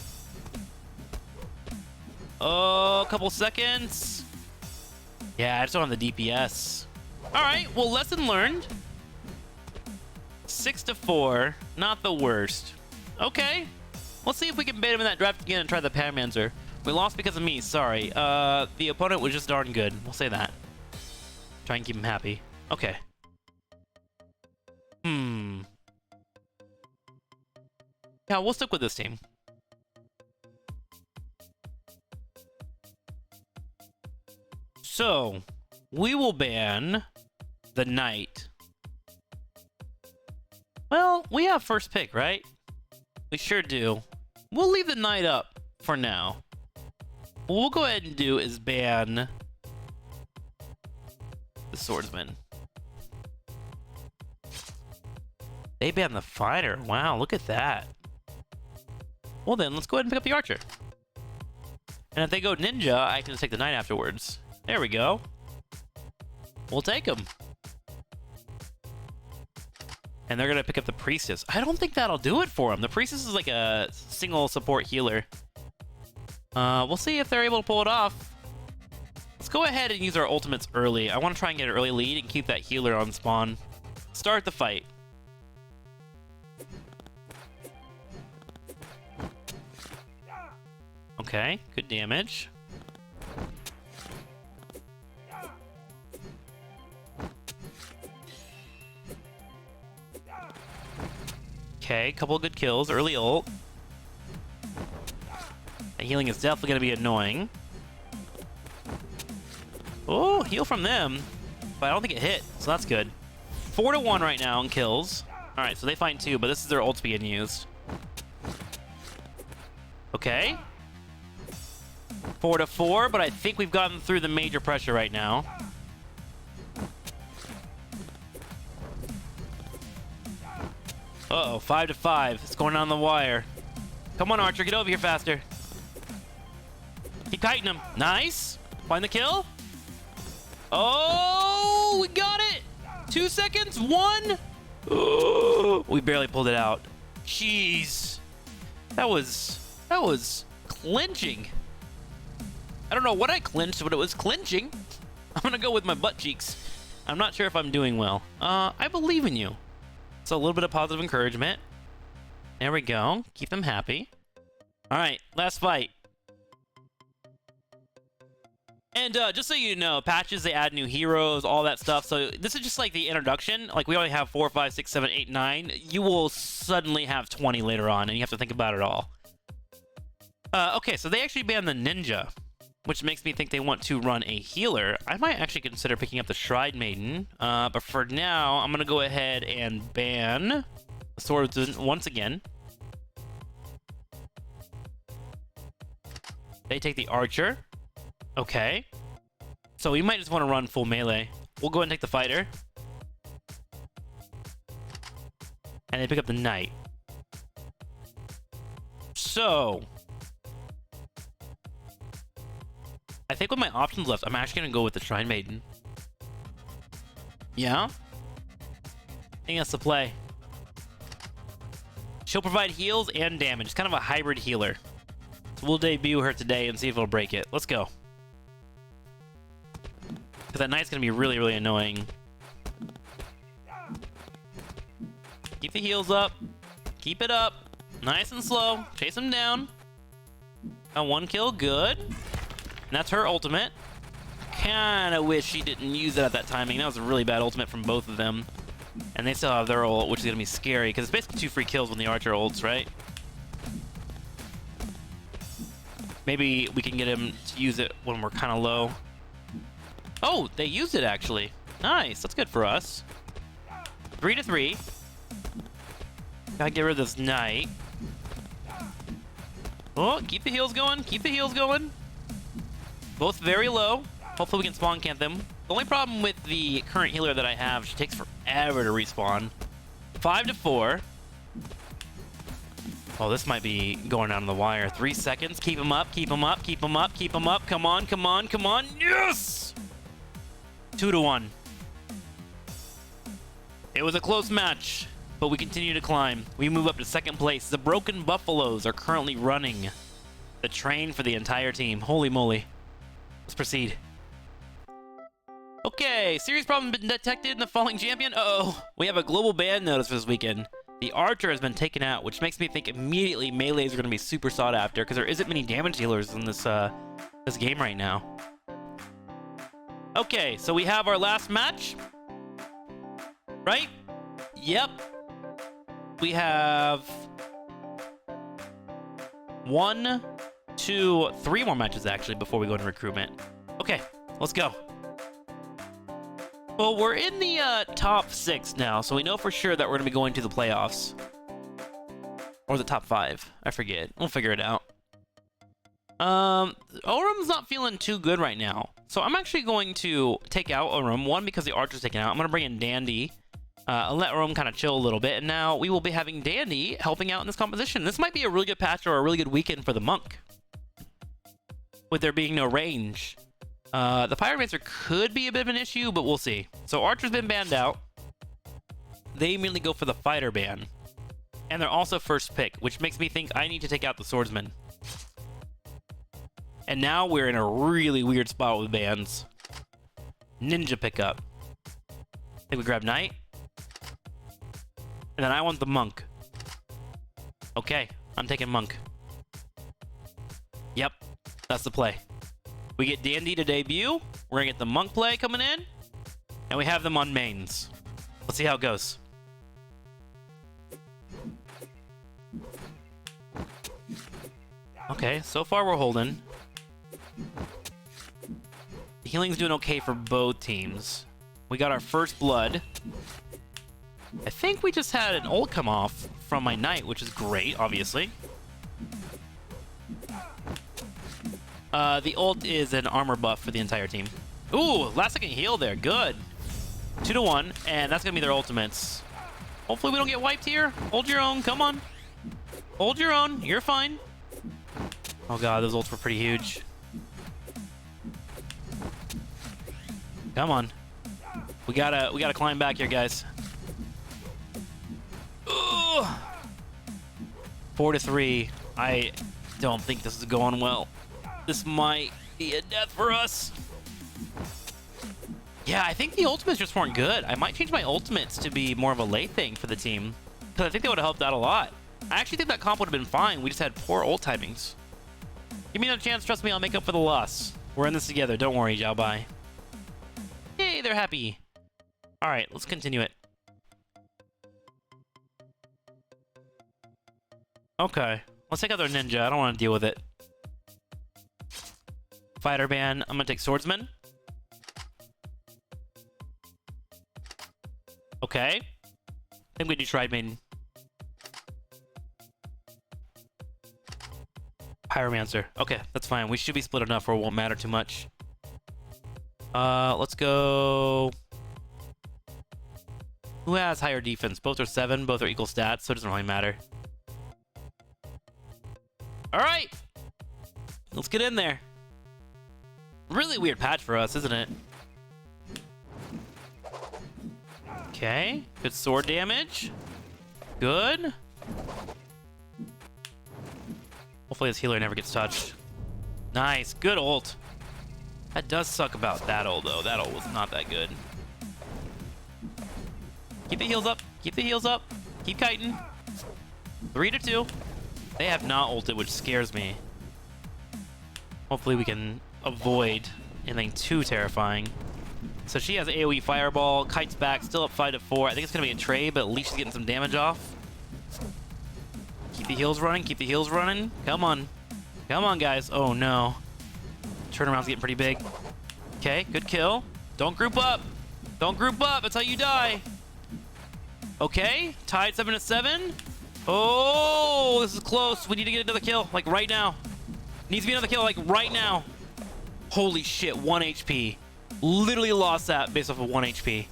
Oh, a couple seconds. Yeah, I just don't have the DPS. All right, well, lesson learned. 6-4, not the worst. Okay, let's see if we can bait him in that draft again and try the Pyromancer. We lost because of me, sorry. The opponent was just darn good. We'll say that. Try and keep him happy. Okay. Yeah, we'll stick with this team. So, we will ban the Knight. Well, we have first pick, right? We sure do. We'll leave the Knight up for now. What we'll go ahead and do is ban the Swordsman. They banned the Fighter. Wow, look at that. Well then, let's go ahead and pick up the Archer. And if they go Ninja, I can just take the Knight afterwards. There we go. We'll take him. And they're going to pick up the Priestess. I don't think that'll do it for him. The Priestess is like a single support healer. We'll see if they're able to pull it off. Let's go ahead and use our ultimates early. I want to try and get an early lead and keep that healer on spawn. Start the fight. Okay, good damage. Okay, couple of good kills. Early ult. The healing is definitely going to be annoying. Oh, heal from them. But I don't think it hit, so that's good. 4-1 right now in kills. Alright, so they find 2, but this is their ults being used. Okay. 4-4, but I think we've gotten through the major pressure right now. Uh-oh, 5-5. It's going on the wire. Come on, Archer, get over here faster. Keep kiting him. Nice. Find the kill. Oh, we got it. 2 seconds. 1. Oh, we barely pulled it out. Jeez. That was clinching. I don't know what I clinched, but it was clinching. I'm gonna go with my butt cheeks. I'm not sure if I'm doing well. I believe in you. So a little bit of positive encouragement. There we go. Keep them happy. All right, last fight. And just so you know, patches, they add new heroes, all that stuff. So this is just like the introduction. Like we only have 4, 5, 6, 7, 8, 9. You will suddenly have 20 later on, and you have to think about it all. Okay, so they actually banned the Ninja, which makes me think they want to run a healer. I might actually consider picking up the Shrine Maiden, but for now, I'm going to go ahead and ban the Swordsman once again. They take the Archer. Okay. So we might just want to run full melee. We'll go ahead and take the Fighter. And they pick up the Knight. So I think with my options left, I'm actually going to go with the Shrine Maiden. Yeah? I think that's the play. She'll provide heals and damage. It's kind of a hybrid healer. So we'll debut her today and see if it'll break it. Let's go. Because that Knight's going to be really, really annoying. Keep the heals up. Keep it up. Nice and slow. Chase him down. Got 1 kill. Good. And that's her ultimate. Kinda wish she didn't use it at that timing. That was a really bad ultimate from both of them. And they still have their ult, which is gonna be scary, because it's basically 2 free kills when the Archer ults, right? Maybe we can get him to use it when we're kind of low. Oh, they used it actually. Nice, that's good for us. 3-3. Gotta get rid of this Knight. Oh, keep the heals going, keep the heals going. Both very low. Hopefully we can spawn camp them. The only problem with the current healer that I have, she takes forever to respawn. 5-4. Oh, this might be going down to the wire. 3 seconds. Keep him up. Keep him up. Keep him up. Keep him up. Come on. Come on. Come on. Yes! 2-1. It was a close match, but we continue to climb. We move up to second place. The Broken Buffaloes are currently running the train for the entire team. Holy moly. Let's proceed. Okay, serious problem been detected in the falling champion. Uh-oh. We have a global ban notice for this weekend. The archer has been taken out, which makes me think immediately melees are going to be super sought after because there isn't many damage dealers in this this game right now. Okay, so we have our last match. Right? Yep. We have 1, 2, 3 more matches actually before we go into recruitment. Okay, let's go. Well, we're in the top 6 now, so we know for sure that we're going to be going to the playoffs. Or the top 5. I forget. We'll figure it out. Orum's not feeling too good right now. So I'm actually going to take out Orum. 1, because the archer's taken out. I'm going to bring in Dandy. I'll let Orum kind of chill a little bit. And now we will be having Dandy helping out in this composition. This might be a really good patch or a really good weekend for the Monk. With there being no range. The Pyromancer could be a bit of an issue, but we'll see. So Archer's been banned out. They immediately go for the Fighter ban. And they're also first pick, which makes me think I need to take out the Swordsman. And now we're in a really weird spot with bans. Ninja pickup. I think we grab Knight. And then I want the Monk. Okay, I'm taking Monk. Yep, that's the play. We get Dandy to debut. We're gonna get the Monk play coming in. And we have them on mains. Let's see how it goes. Okay, so far we're holding. The healing's doing okay for both teams. We got our first blood. I think we just had an ult come off from my Knight, which is great, obviously. The ult is an armor buff for the entire team. Ooh, last second heal there. Good. 2-1, and that's going to be their ultimates. Hopefully we don't get wiped here. Hold your own. Come on. Hold your own. You're fine. Oh god, those ults were pretty huge. Come on. We gotta climb back here, guys. Ooh. 4-3. I don't think this is going well. This might be a death for us. Yeah, I think the ultimates just weren't good. I might change my ultimates to be more of a late thing for the team. Because I think they would have helped out a lot. I actually think that comp would have been fine. We just had poor ult timings. Give me another chance. Trust me, I'll make up for the loss. We're in this together. Don't worry, Zhao Bai. Yay, they're happy. All right, let's continue it. Okay, let's take out their ninja. I don't want to deal with it. Fighter ban. I'm gonna take Swordsman. Okay. I think we do Shrine Maiden. Pyromancer. Okay, that's fine. We should be split enough where it won't matter too much. Let's go... Who has higher defense? Both are 7, both are equal stats, so it doesn't really matter. Alright! Let's get in there. Really weird patch for us, isn't it? Okay, good sword damage. Good. Hopefully this healer never gets touched. Nice, good ult. That does suck about that ult though. That ult was not that good. Keep the heals up, keep the heals up. Keep kiting. 3-2. They have not ulted, which scares me. Hopefully we can avoid anything too terrifying. So she has AoE Fireball, kites back, still up 5-4. I think it's going to be a trade, but at least she's getting some damage off. Keep the heals running, keep the heals running. Come on. Come on, guys. Oh, no. Turnaround's getting pretty big. Okay, good kill. Don't group up. Don't group up. That's how you die. Okay, tied 7-7. Oh, this is close. We need to get another kill, like right now. Needs to be another kill, like right now. Holy shit, 1 HP. Literally lost that based off of 1 HP.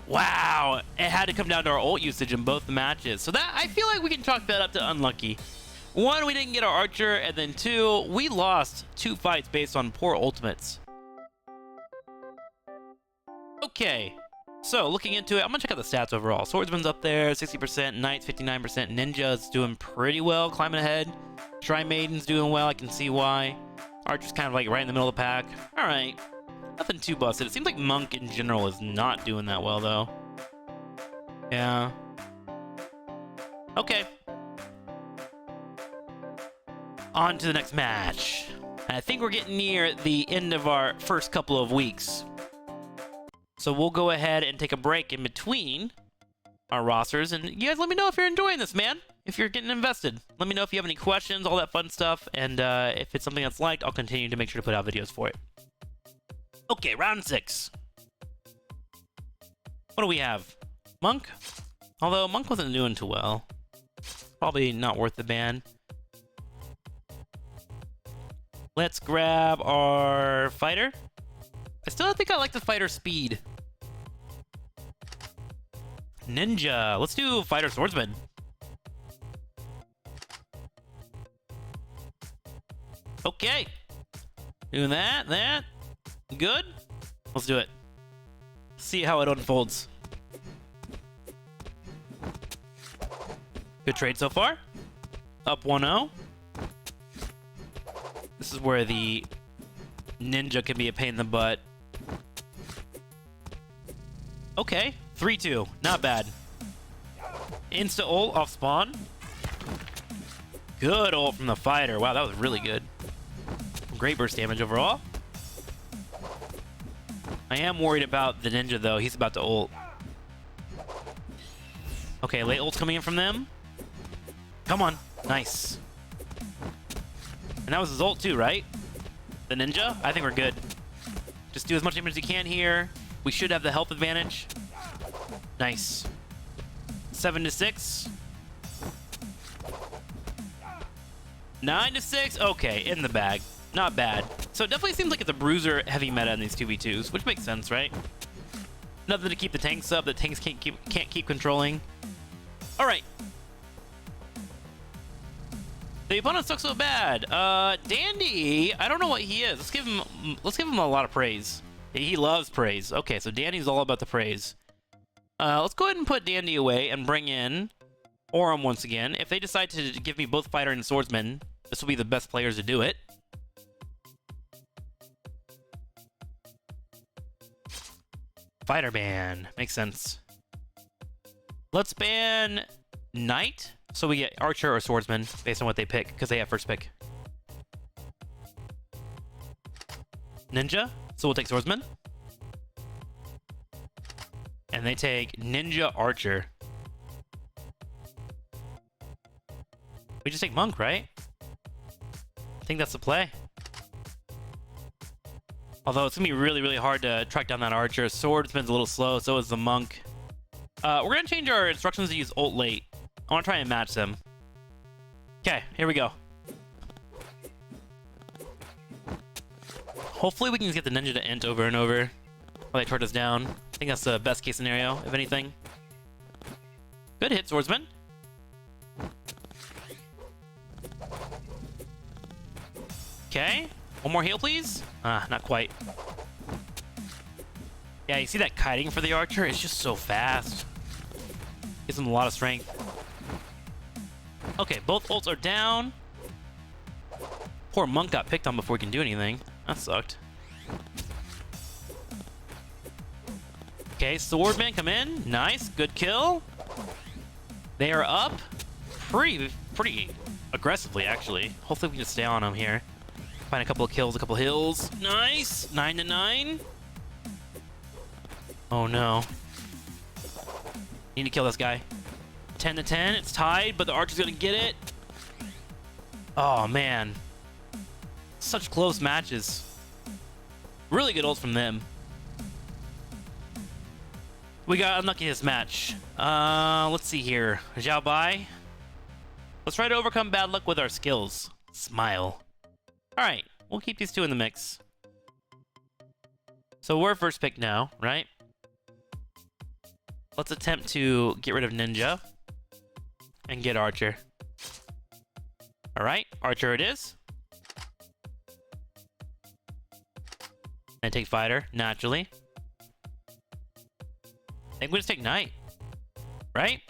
Wow, it had to come down to our ult usage in both the matches. So that, I feel like we can chalk that up to unlucky. One, we didn't get our archer, and then two, we lost 2 fights based on poor ultimates. Okay, so looking into it, I'm gonna check out the stats overall. Swordsman's up there, 60%, Knight's 59%, Ninja's doing pretty well, climbing ahead. Tri-Maiden's doing well, I can see why. Archer's kind of like right in the middle of the pack. All right, nothing too busted. It seems like Monk in general is not doing that well, though. Yeah. Okay. On to the next match. I think we're getting near the end of our first couple of weeks. So we'll go ahead and take a break in between our rosters. And you guys let me know if you're enjoying this, man. If you're getting invested. Let me know if you have any questions, all that fun stuff. And if it's something that's liked, I'll continue to make sure to put out videos for it. Okay, round 6. What do we have? Monk? Although Monk wasn't doing too well. Probably not worth the ban. Let's grab our fighter. I still think I like the fighter speed. Ninja. Let's do fighter swordsman. Okay. Doing that. Good. Let's do it. See how it unfolds. Good trade so far. Up 1-0. This is where the ninja can be a pain in the butt. Okay, 3-2. Not bad. Insta ult off spawn. Good ult from the fighter. Wow, that was really good. Great burst damage overall. I am worried about the ninja, though. He's about to ult. Okay, late ult's coming in from them. Come on. Nice. And that was his ult too, right? The ninja? I think we're good. Just do as much damage as you can here. We should have the health advantage. Nice. 7-6. 9-6. Okay, in the bag. Not bad. So it definitely seems like it's a bruiser heavy meta in these 2v2s, which makes sense, right? Nothing to keep the tanks up that tanks can't keep controlling. All right. The opponent sucks so bad. Dandy, I don't know what he is. Let's give him a lot of praise. He loves praise. Okay, so Dandy's all about the praise. Let's go ahead and put Dandy away and bring in Orem once again. If they decide to give me both fighter and swordsman, this will be the best players to do it. Fighter ban. Makes sense. Let's ban Knight. So we get Archer or Swordsman based on what they pick, because they have first pick. Ninja. So we'll take Swordsman. And they take Ninja Archer. We just take Monk, right? I think that's the play. Although it's going to be really, really hard to track down that Archer. Swordsman's a little slow, so is the Monk. We're going to change our instructions to use ult late. I want to try and match them. Okay, here we go. Hopefully we can get the ninja to int over and over while they charge us down. I think that's the best case scenario, if anything. Good hit, Swordsman. Okay. One more heal, please. Not quite. Yeah, you see that kiting for the Archer? It's just so fast. Gives him a lot of strength. Okay, both ults are down. Poor Monk got picked on before he can do anything. That sucked. Okay, Swordman come in. Nice, good kill. They are up pretty aggressively, actually. Hopefully we can just stay on them here. Find a couple of kills, a couple of hills. Nice, 9-9. Oh no. Need to kill this guy. 10-10, it's tied, but the Archer's gonna get it. Oh man. Such close matches. Really good ults from them. We got unlucky this match. Let's see here. Zhao Bai. Let's try to overcome bad luck with our skills. Smile. Alright, we'll keep these two in the mix. So we're first pick now, right? Let's attempt to get rid of Ninja and get Archer. All right, Archer it is. And take Fighter, naturally. I think we just take Knight. Right?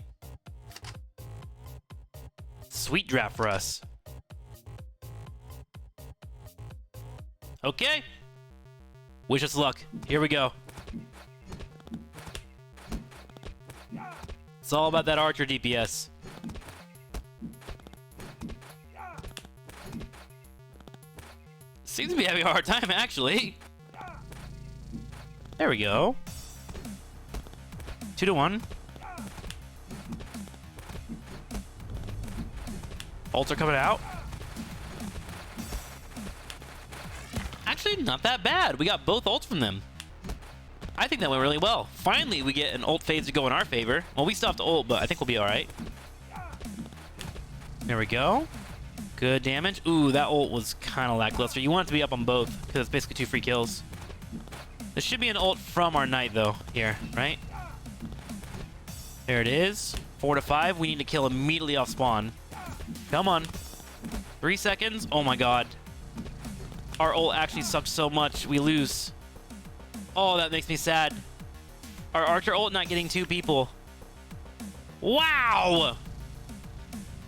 Sweet draft for us. Okay. Wish us luck. Here we go. It's all about that Archer DPS. Seems to be having a hard time, actually. There we go. 2-1. Ults are coming out. Actually, not that bad. We got both ults from them. I think that went really well. Finally, we get an ult phase to go in our favor. Well, we still have to ult, but I think we'll be all right. There we go. Good damage. Ooh, that ult was kind of lackluster. You want it to be up on both, because it's basically 2 free kills. There should be an ult from our Knight, though, here, right? There it is. 4-5. We need to kill immediately off spawn. Come on. 3 seconds. Oh, my God. Our ult actually sucks so much. We lose. Oh, that makes me sad. Our Archer ult not getting 2 people. Wow!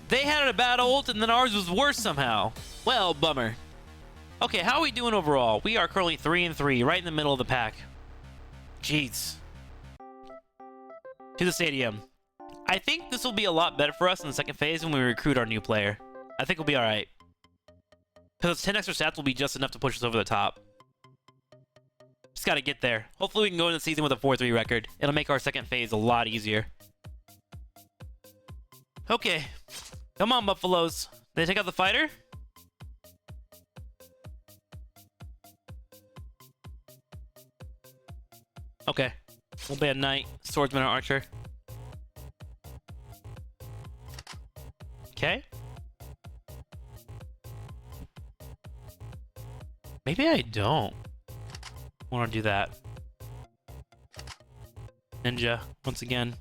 They had a bad ult, and then ours was worse somehow. Well, bummer. Okay, how are we doing overall? We are currently 3-3, right in the middle of the pack. Jeez. To the stadium. I think this will be a lot better for us in the second phase when we recruit our new player. I think we'll be alright. Because 10 extra stats will be just enough to push us over the top. Just gotta get there. Hopefully we can go into the season with a 4-3 record. It'll make our second phase a lot easier. Okay. Come on, Buffaloes. Did they take out the fighter? Okay. We'll ban Knight, Swordsman, or Archer. Okay. Maybe I don't want to do that. Ninja, once again.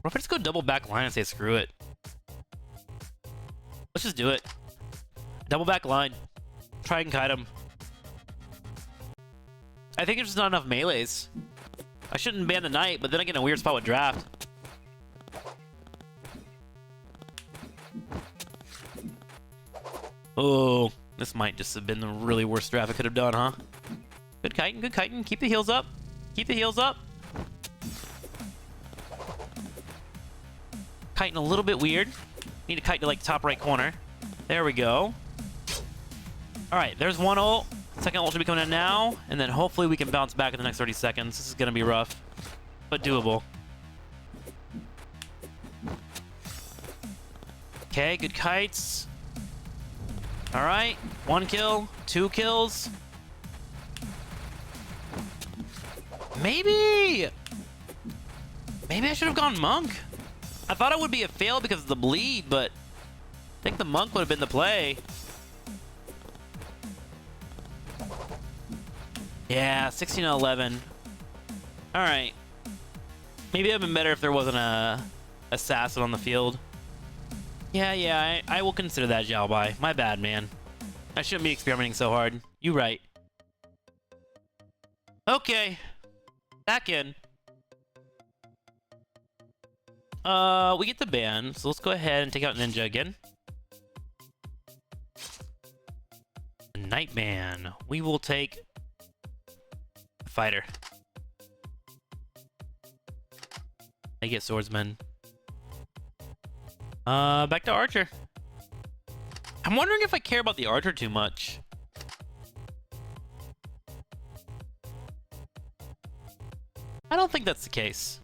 What if I just go double back line and say screw it? Let's just do it. Double back line. Try and kite him. I think there's just not enough melees. I shouldn't ban the Knight, but then I get in a weird spot with draft. Oh, this might just have been the really worst draft I could have done, huh? Good kiting, good kiting. Keep the heals up. Keep the heals up. Kiting a little bit weird. Need to kite to like top right corner. There we go. All right, there's one ult. Second ult should be coming in now, and then hopefully we can bounce back in the next 30 seconds. This is gonna be rough, but doable. Okay, good kites. All right, 1 kill, 2 kills. Maybe I should have gone monk. I thought it would be a fail because of the bleed, but I think the monk would have been the play. Yeah, 16-11. All right. Maybe it would have been better if there wasn't a assassin on the field. Yeah, I will consider that, Zhao Bai. My bad, man. I shouldn't be experimenting so hard. You right. Okay. Back in. We get the ban, so let's go ahead and take out Ninja again. Nightman. We will take Fighter. I get Swordsman. Back to Archer. I'm wondering if I care about the Archer too much. I don't think that's the case.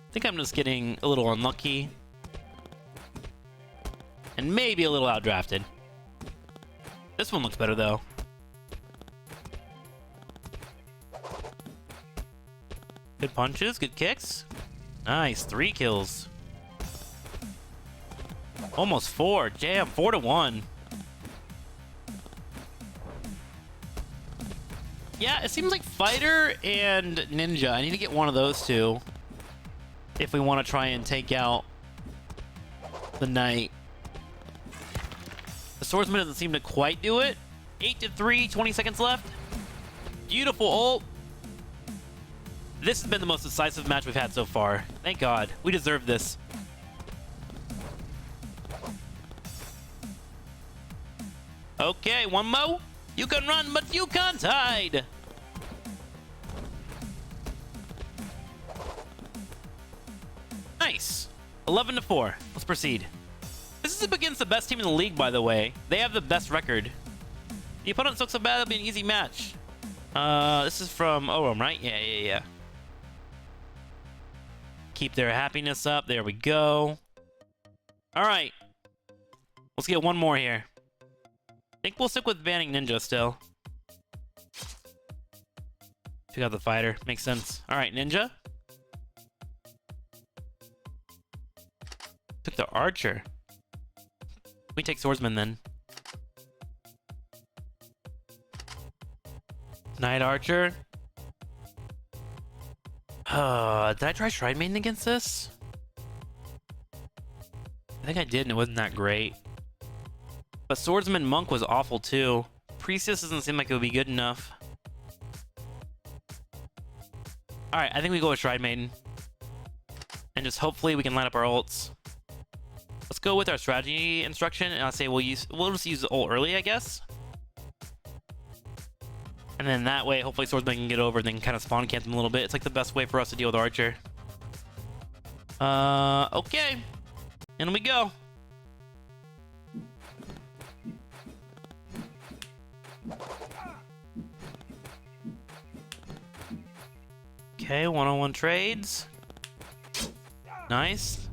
I think I'm just getting a little unlucky. And maybe a little outdrafted. This one looks better, though. Good punches, good kicks. Nice, 3 kills. Almost 4. Jam, 4-1. Yeah, it seems like Fighter and Ninja. I need to get one of those two if we want to try and take out the Knight. The Swordsman doesn't seem to quite do it. 8-3, 20 seconds left. Beautiful ult. This has been the most decisive match we've had so far. Thank God. We deserve this. Okay, one more. You can run, but you can't hide. Nice. 11-4. Let's proceed. This is up against the best team in the league, by the way. They have the best record. The opponents look so bad, it'll be an easy match. This is from Orum, right? Yeah. Keep their happiness up. There we go. All right. Let's get one more here. I think we'll stick with banning Ninja still. Took out the Fighter. Makes sense. All right, Ninja. Took the Archer. We take Swordsman then. Knight Archer. Did I try Shrine Maiden against this? I think I did and it wasn't that great. But Swordsman Monk was awful too. Priestess doesn't seem like it would be good enough. Alright, I think we go with Shrine Maiden. And just hopefully we can line up our ults. Let's go with our strategy instruction, and I'll say we'll just use the ult early, I guess. And then that way, hopefully Swordsman can get over and then kind of spawn camp them a little bit. It's like the best way for us to deal with Archer. Okay. In we go. Okay, one-on-one trades. Nice.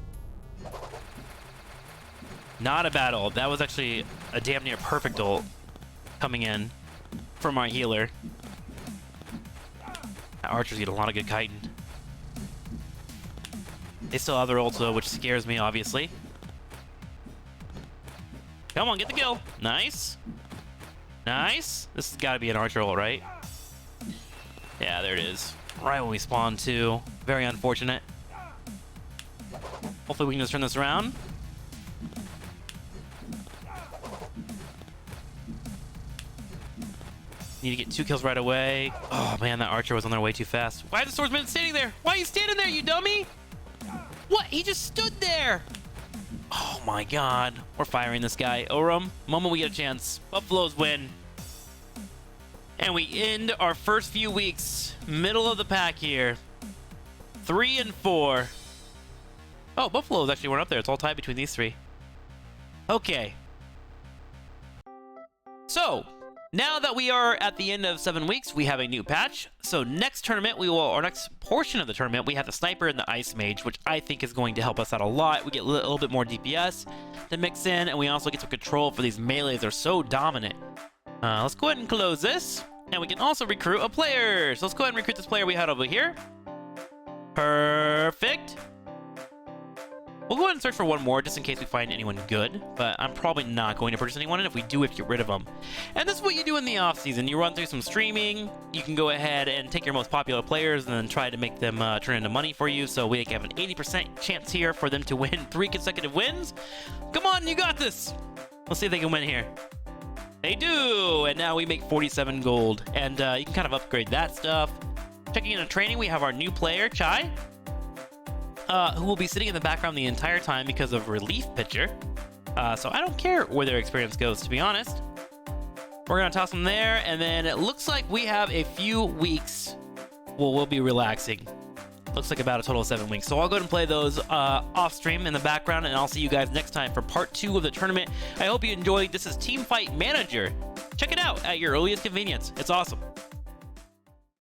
Not a bad ult. That was actually a damn near perfect ult coming in from our healer. Archers get a lot of good kiting. They still have their ults though, which scares me, obviously. Come on, get the kill. Nice. Nice. This has got to be an Archer ult, right? Yeah, there it is. Right when we spawn too. Very unfortunate. Hopefully we can just turn this around. Need to get 2 kills right away. Oh man, that Archer was on their way too fast. Why is the Swordsman standing there? Why are you standing there, you dummy? What? He just stood there. Oh my God. We're firing this guy. Orum, moment we get a chance. Buffaloes win. And we end our first few weeks, middle of the pack here. 3-4. Oh, Buffaloes actually weren't up there. It's all tied between these three. Okay. So, now that we are at the end of 7 weeks, we have a new patch. So next tournament, our next portion of the tournament, we have the Sniper and the Ice Mage, which I think is going to help us out a lot. We get a little bit more DPS to mix in, and we also get some control for these melees. They're so dominant. Let's go ahead and close this, and we can also recruit a player. So let's go ahead and recruit this player we had over here. Perfect. We'll go ahead and search for one more just in case we find anyone good, but I'm probably not going to purchase anyone, and if we do, we have to get rid of them. And this is what you do in the off season. You run through some streaming. You can go ahead and take your most popular players and then try to make them turn into money for you. So we have an 80% chance here for them to win 3 consecutive wins. Come on, you got this. Let's see if they can win here. They do, and now we make 47 gold, and you can kind of upgrade that stuff. Checking into training, we have our new player, Chai. Who will be sitting in the background the entire time because of relief pitcher. So I don't care where their experience goes, to be honest. We're going to toss them there, and then it looks like we have a few weeks where we'll be relaxing. Looks like about a total of 7 weeks. So I'll go ahead and play those off stream in the background, and I'll see you guys next time for part 2 of the tournament. I hope you enjoyed. This is Teamfight Manager. Check it out at your earliest convenience. It's awesome.